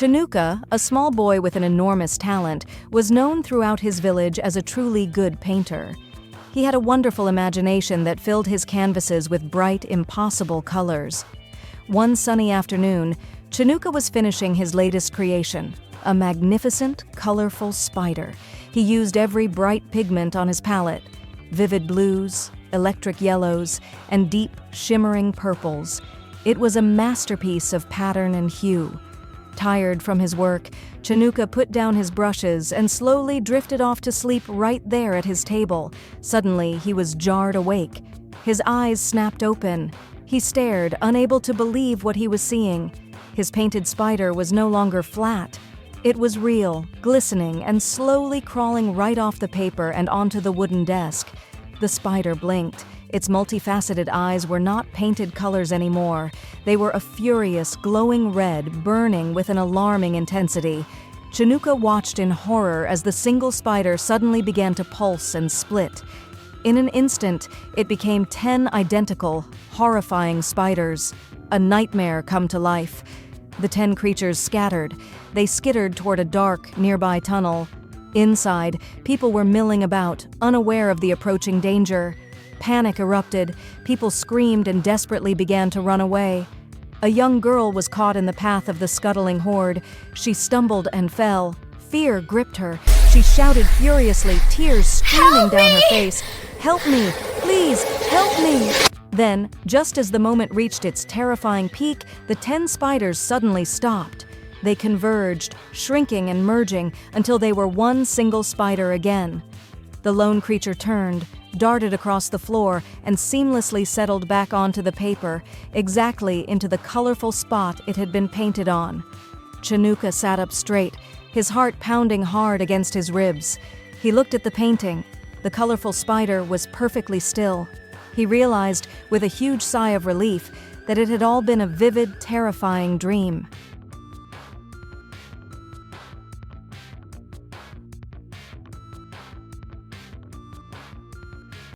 Chinooka, a small boy with an enormous talent, was known throughout his village as a truly good painter. He had a wonderful imagination that filled his canvases with bright, impossible colors. One sunny afternoon, Chinooka was finishing his latest creation, a magnificent, colorful spider. He used every bright pigment on his palette: vivid blues, electric yellows, and deep, shimmering purples. It was a masterpiece of pattern and hue. Tired from his work, Chinooka put down his brushes and slowly drifted off to sleep right there at his table. Suddenly, he was jarred awake. His eyes snapped open. He stared, unable to believe what he was seeing. His painted spider was no longer flat. It was real, glistening, and slowly crawling right off the paper and onto the wooden desk. The spider blinked. Its multifaceted eyes were not painted colors anymore. They were a furious, glowing red, burning with an alarming intensity. Chinooka watched in horror as the single spider suddenly began to pulse and split. In an instant, it became 10 identical, horrifying spiders. A nightmare come to life. The 10 creatures scattered. They skittered toward a dark, nearby tunnel. Inside, people were milling about, unaware of the approaching danger. Panic erupted. People screamed and desperately began to run away. A young girl was caught in the path of the scuttling horde. She stumbled and fell. Fear gripped her. She shouted furiously, tears streaming down her face. "Help me! Please, help me!" Then, just as the moment reached its terrifying peak, the 10 spiders suddenly stopped. They converged, shrinking and merging until they were one single spider again. The lone creature turned, darted across the floor, and seamlessly settled back onto the paper, exactly into the colorful spot it had been painted on. Chinooka sat up straight, his heart pounding hard against his ribs. He looked at the painting. The colorful spider was perfectly still. He realized, with a huge sigh of relief, that it had all been a vivid, terrifying dream.